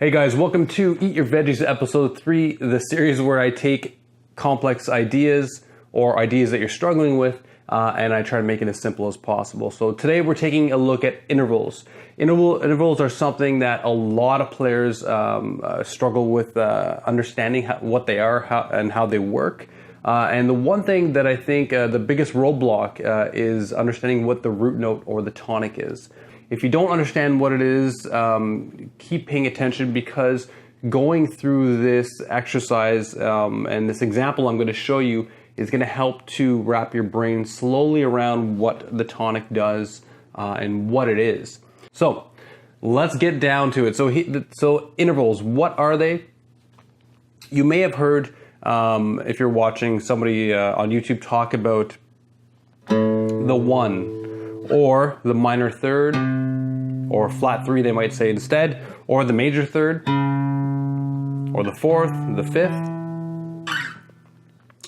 Hey guys, welcome to Eat Your Veggies Episode 3, the series where I take complex ideas or ideas that you're struggling with and I try to make it as simple as possible. So today we're taking a look at intervals. Intervals are something that a lot of players struggle with understanding what they are and how they work. And the one thing that I think the biggest roadblock is understanding what the root note or the tonic is. If you don't understand what it is, keep paying attention, because going through this exercise and this example I'm going to show you is going to help to wrap your brain slowly around what the tonic does and what it is. So let's get down to it. So intervals, what are they? You may have heard, if you're watching somebody on YouTube, talk about the one, or the minor third, or flat 3 they might say instead, or the major third, or the fourth, the fifth.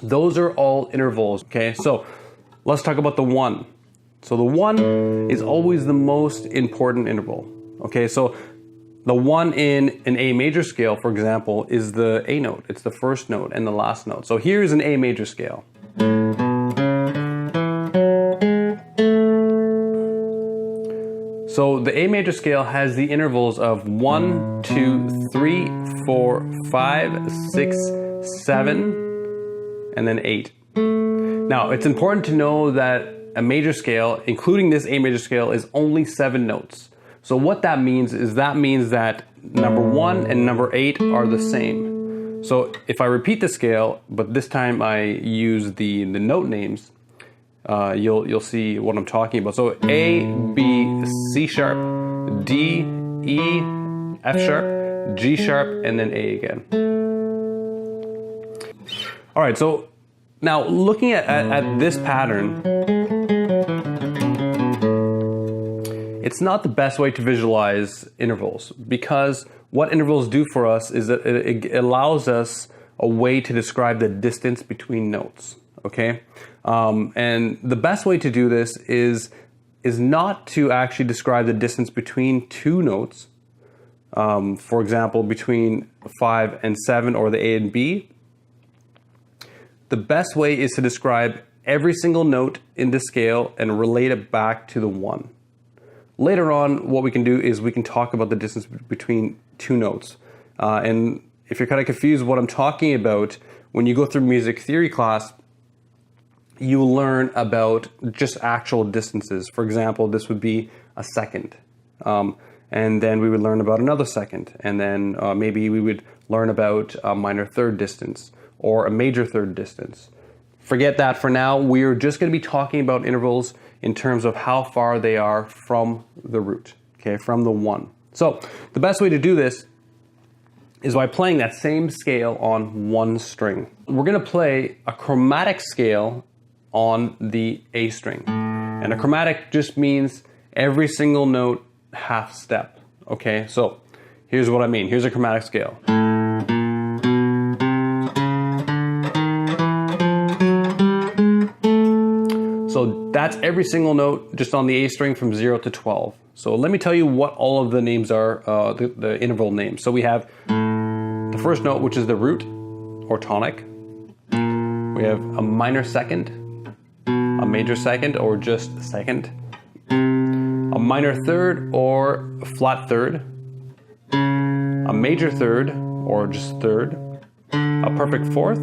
Those are all intervals, okay? So let's talk about the one. So the one is always the most important interval, okay? So the one in an A major scale, for example, is the A note. It's the first note and the last note. So here's an A major scale. So the A major scale has the intervals of 1, 2, 3, 4, 5, 6, 7, and then 8. Now, it's important to know that a major scale, including this A major scale, is only 7 notes. So what that means is that number 1 and number 8 are the same. So if I repeat the scale, but this time I use the note names, you'll see what I'm talking about. So A, B, C sharp, D, E, F sharp, G sharp, and then A again. All right, so now looking at this pattern, it's not the best way to visualize intervals, because what intervals do for us is that it allows us a way to describe the distance between notes. Okay, and the best way to do this is not to actually describe the distance between two notes. For example, between 5 and 7, or the A and B. The best way is to describe every single note in the scale and relate it back to the one. Later on, what we can do is we can talk about the distance between two notes. And if you're kind of confused what I'm talking about, when you go through music theory class, you learn about just actual distances. For example, this would be a second. And then we would learn about another second. And then maybe we would learn about a minor third distance or a major third distance. Forget that for now. We're just going to be talking about intervals in terms of how far they are from the root, okay, from the one. So the best way to do this is by playing that same scale on one string. We're going to play a chromatic scale on the A string. And a chromatic just means every single note half step, okay? So here's what I mean. Here's a chromatic scale. So that's every single note just on the A string from 0 to 12. So let me tell you what all of the names are, the interval names. So we have the first note, which is the root or tonic. We have a minor second, a major second or just second, a minor third or flat third, a major third or just third, a perfect fourth.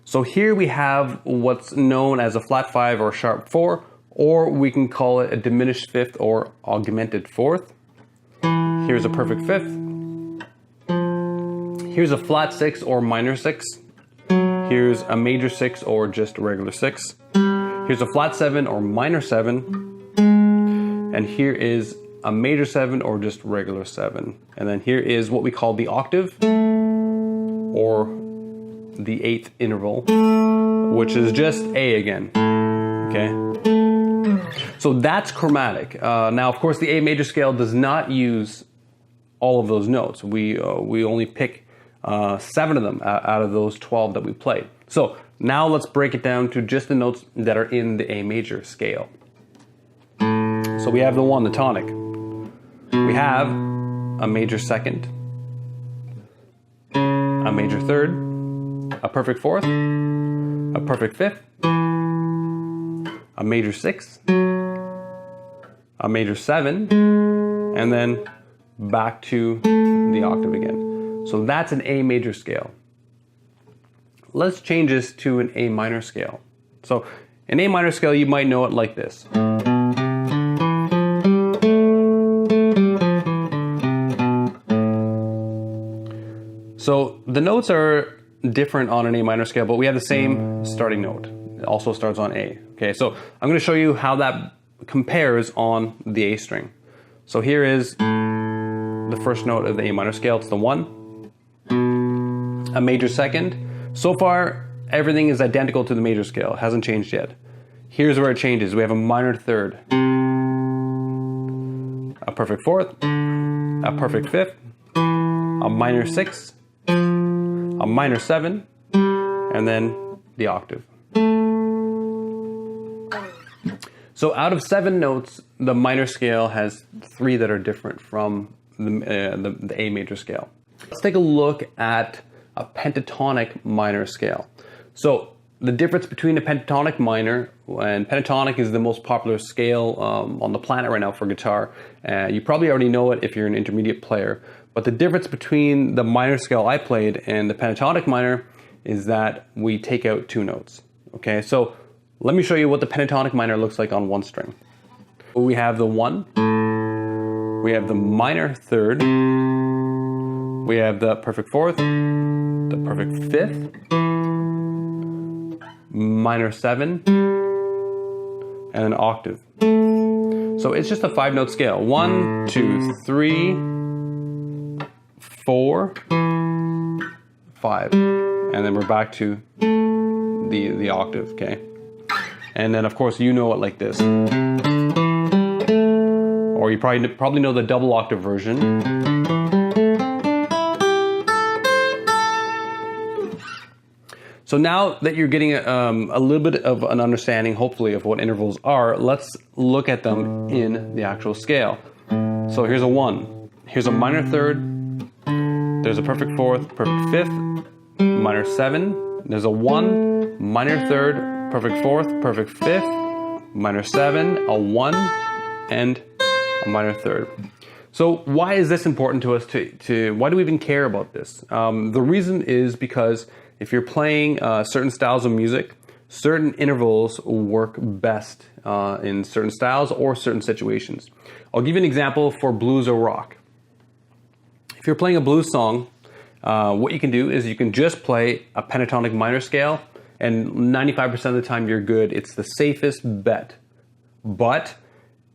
So here we have what's known as a flat 5 or sharp 4, or we can call it a diminished fifth or augmented fourth. Here's a perfect fifth. Here's a flat 6 or minor 6. Here's a major 6 or just regular 6. Here's a flat 7 or minor 7. And here is a major 7 or just regular 7. And then here is what we call the octave, or the 8th interval, which is just A again, okay? So that's chromatic. Now, of course, the A major scale does not use all of those notes. We only pick 7 of them out of those 12 that we played. So now let's break it down to just the notes that are in the A major scale. So we have the one, the tonic. We have a major second, a major third, a perfect fourth, a perfect fifth, a major sixth, a major seven, and then back to the octave again. So that's an A major scale. Let's change this to an A minor scale. So an A minor scale, you might know it like this. So the notes are different on an A minor scale, but we have the same starting note. It also starts on A. Okay, so I'm going to show you how that compares on the A string. So here is the first note of the A minor scale. It's the 1, a major second. So far, everything is identical to the major scale. It hasn't changed yet. Here's where it changes. We have a minor third, a perfect fourth, a perfect fifth, a minor sixth, a minor seven, and then the octave. So out of 7 notes, the minor scale has 3 that are different from the A major scale. Let's take a look at a pentatonic minor scale. So the difference between a pentatonic minor, and pentatonic is the most popular scale on the planet right now for guitar. You probably already know it if you're an intermediate player. But the difference between the minor scale I played and the pentatonic minor is that we take out 2 notes. Okay, so let me show you what the pentatonic minor looks like on 1 string. We have the 1, we have the minor third, we have the perfect fourth, the perfect fifth, minor 7, and an octave. So it's just a 5-note scale. 1, 2, 3, 4, 5, and then we're back to the octave, okay? And then of course you know it like this. Or you probably know the double octave version. So now that you're getting a little bit of an understanding, hopefully, of what intervals are, let's look at them in the actual scale. So here's a 1. Here's a minor third. There's a perfect fourth, perfect fifth, minor 7. There's a 1, minor third, perfect fourth, perfect fifth, minor 7, a 1, and a minor third. So why is this important to us? Why do we even care about this? The reason is because if you're playing certain styles of music, certain intervals work best in certain styles or certain situations. I'll give you an example for blues or rock. If you're playing a blues song, what you can do is you can just play a pentatonic minor scale, and 95% of the time you're good. It's the safest bet. But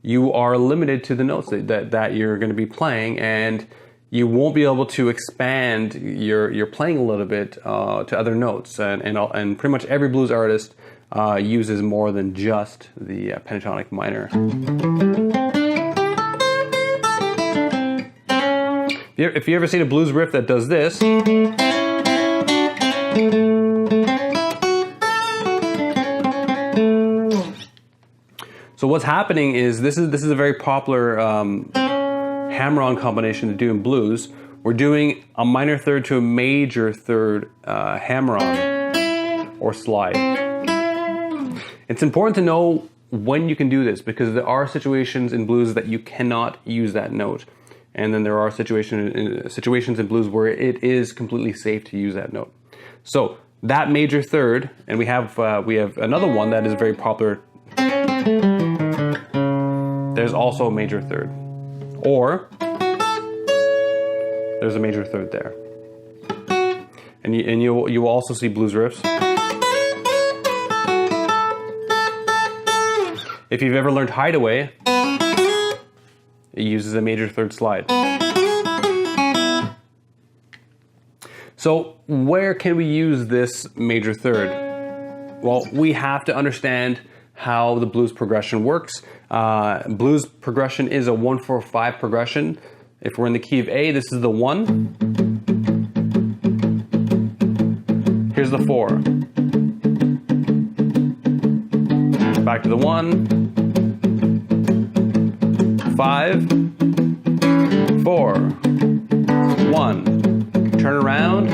you are limited to the notes that you're going to be playing, and you won't be able to expand your playing a little bit to other notes. And pretty much every blues artist uses more than just the pentatonic minor. If you ever seen a blues riff that does this, so what's happening is this is a very popular hammer-on combination to do in blues. We're doing a minor third to a major third hammer-on or slide. It's important to know when you can do this, because there are situations in blues that you cannot use that note. And then there are situations in blues where it is completely safe to use that note. So that major third, and we have another one that is very popular. There's also a major third, or there's a major third there, and you will also see blues riffs. If you've ever learned Hideaway, it uses a major third slide. So where can we use this major third? Well, we have to understand how the blues progression works. Blues progression is a 1-4-5 progression. If we're in the key of A, this is the 1. Here's the 4. Back to the 1. 5, 4, 1. Turn around,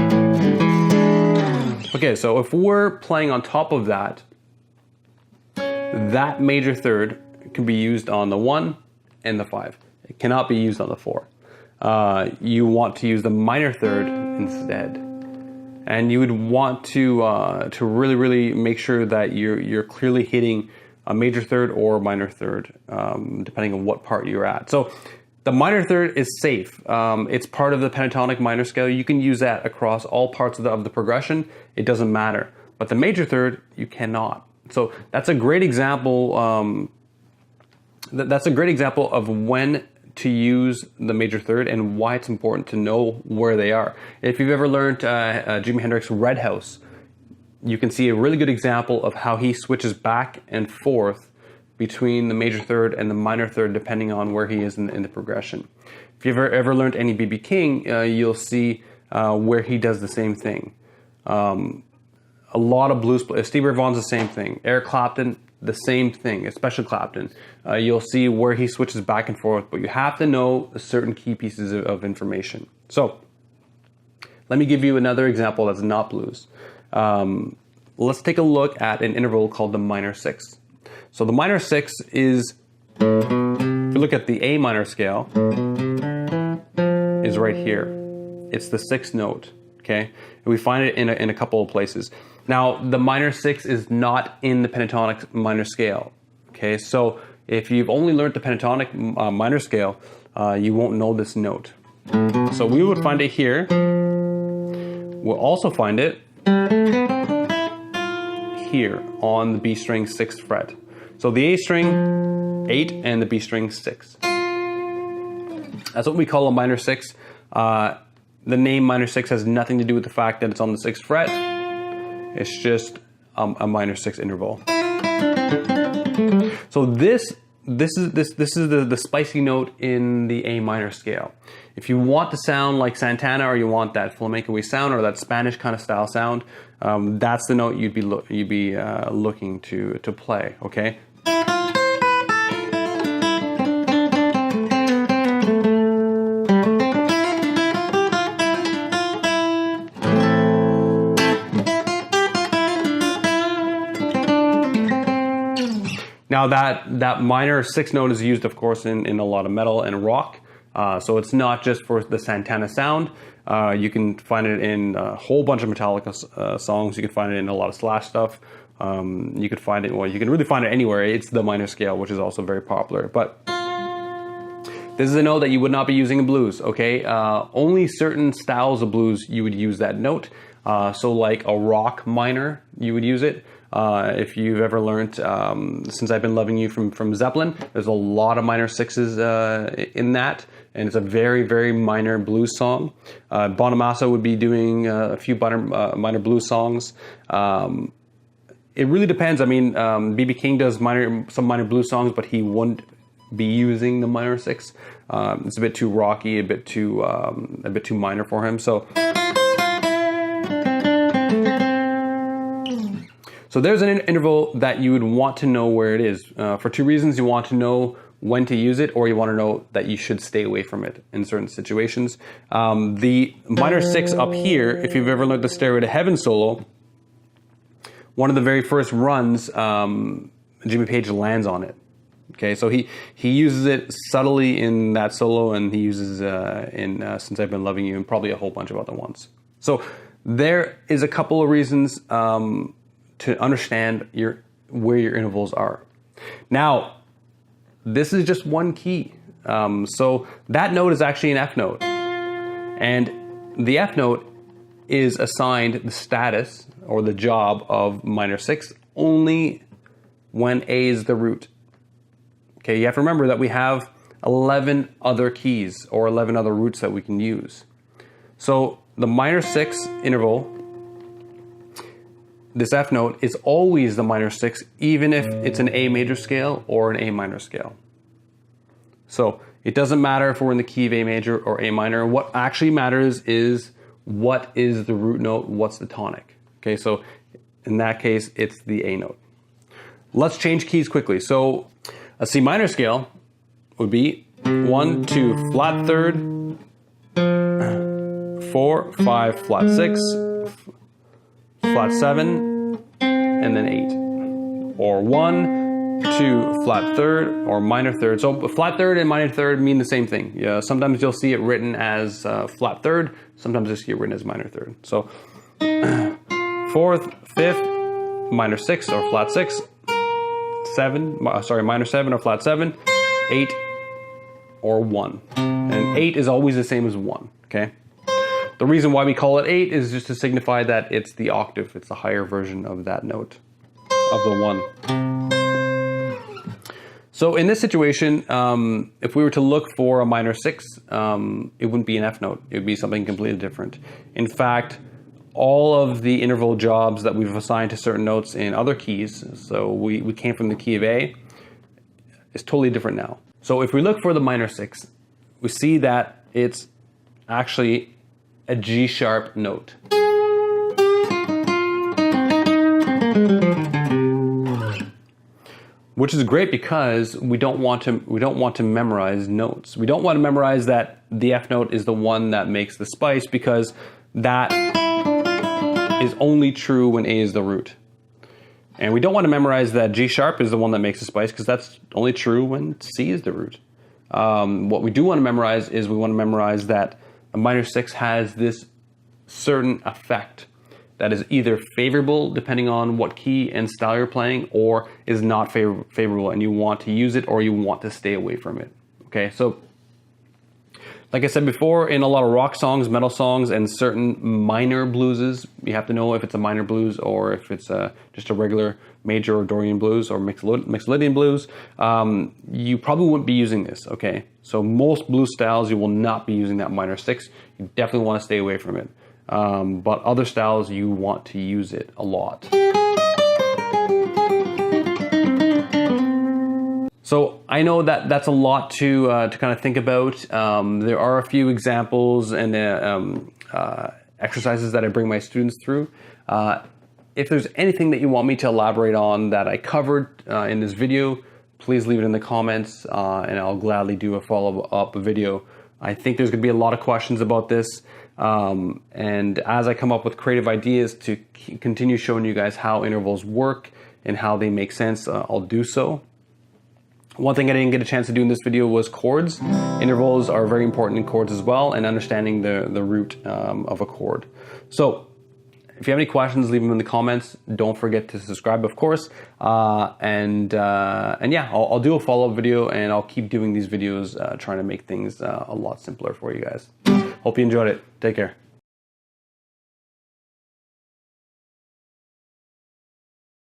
Okay, so if we're playing on top of that, that major third can be used on the 1 and the 5. It cannot be used on the 4. You want to use the minor third instead. And you would want to really make sure that you're clearly hitting a major third or minor third, depending on what part you're at. So the minor third is safe. It's part of the pentatonic minor scale. You can use that across all parts of the progression. It doesn't matter. But the major third, you cannot. So that's a great example. That's a great example of when to use the major third and why it's important to know where they are. If you've ever learned Jimi Hendrix Red House, you can see a really good example of how he switches back and forth between the major third and the minor third depending on where he is in the progression. If you've ever learned any B.B. King, you'll see where he does the same thing. A lot of blues players, Stevie Ray Vaughan's the same thing. Eric Clapton, the same thing, especially Clapton. You'll see where he switches back and forth, but you have to know certain key pieces of information. So let me give you another example that's not blues. Let's take a look at an interval called the minor 6. So the minor 6 is, if you look at the A minor scale, is right here. It's the 6th note, okay? And we find it in a couple of places. Now, the minor 6 is not in the pentatonic minor scale, okay? So if you've only learned the pentatonic minor scale, you won't know this note. So we would find it here. We'll also find it here on the B string 6th fret. So the A string 8 and the B string 6. That's what we call a minor 6. The name minor 6 has nothing to do with the fact that it's on the 6th fret. It's just a minor 6 interval. So this is the spicy note in the A minor scale. If you want to sound like Santana, or you want that flamenco-y sound, or that Spanish kind of style sound, that's the note you'd be looking to play. Okay. Now that minor 6 note is used, of course, in a lot of metal and rock. So it's not just for the Santana sound. You can find it in a whole bunch of Metallica songs. You can find it in a lot of Slash stuff. You could find it, well, you can really find it anywhere. It's the minor scale, which is also very popular. But this is a note that you would not be using in blues, okay? Only certain styles of blues you would use that note. So like a rock minor, you would use it. If you've ever learned Since I've Been Loving You from Zeppelin, there's a lot of minor 6s in that, and it's a very, very minor blues song. Bonamassa would be doing a few minor blues songs. It really depends. I mean, B.B. King does some minor blues songs, but he wouldn't be using the minor 6. It's a bit too rocky, a bit too minor for him. So there's an interval that you would want to know where it is. For two reasons. You want to know when to use it, or you want to know that you should stay away from it in certain situations. The minor 6 up here, if you've ever learned the Stairway to Heaven solo, one of the very first runs, Jimmy Page lands on it. Okay, so he uses it subtly in that solo, and he uses in Since I've Been Loving You, and probably a whole bunch of other ones. So there is a couple of reasons to understand where your intervals are. Now, this is just one key. So that note is actually an F note. And the F note is assigned the status or the job of minor 6 only when A is the root. Okay, you have to remember that we have 11 other keys or 11 other roots that we can use. So the minor 6 interval, this F note, is always the minor 6, even if it's an A major scale or an A minor scale. So it doesn't matter if we're in the key of A major or A minor. What actually matters is what is the root note, what's the tonic. Okay, so in that case, it's the A note. Let's change keys quickly. So a C minor scale would be 1, 2, flat third, 4, 5, flat 6, flat 7, and then 8. Or 1, 2, flat third, or minor third. So flat third and minor third mean the same thing. Yeah, sometimes you'll see it written as flat third, sometimes you'll see it written as minor third. So 4th, 5th, minor 6 or flat 6, 7, sorry, minor 7 or flat 7, 8, or 1. And 8 is always the same as 1, okay? The reason why we call it 8 is just to signify that it's the octave, it's the higher version of that note, of the 1. So in this situation, if we were to look for a minor 6, it wouldn't be an F note, it would be something completely different. In fact, all of the interval jobs that we've assigned to certain notes in other keys, so we came from the key of A, is totally different now. So if we look for the minor 6, we see that it's actually a G sharp note. Which is great because we don't want to memorize notes. We don't want to memorize that the F note is the one that makes the spice, because that is only true when A is the root. And we don't want to memorize that G sharp is the one that makes the spice, because that's only true when C is the root. What we do want to memorize is we want to memorize that a minor 6 has this certain effect that is either favorable depending on what key and style you're playing, or is not favorable and you want to use it or you want to stay away from it. Okay, so like I said before, in a lot of rock songs, metal songs, and certain minor blueses, you have to know if it's a minor blues or if it's just a regular major or Dorian blues or Mixolydian blues. You probably wouldn't be using this, okay? So most blues styles, you will not be using that minor 6. You definitely want to stay away from it. But other styles, you want to use it a lot. So I know that that's a lot to kind of think about. There are a few examples and exercises that I bring my students through. If there's anything that you want me to elaborate on that I covered in this video, please leave it in the comments and I'll gladly do a follow-up video. I think there's going to be a lot of questions about this. And as I come up with creative ideas to continue showing you guys how intervals work and how they make sense, I'll do so. One thing I didn't get a chance to do in this video was chords. Intervals are very important in chords as well, and understanding the root of a chord. So if you have any questions, leave them in the comments. Don't forget to subscribe, of course. And yeah, I'll do a follow-up video, and I'll keep doing these videos trying to make things a lot simpler for you guys. Hope you enjoyed it. Take care.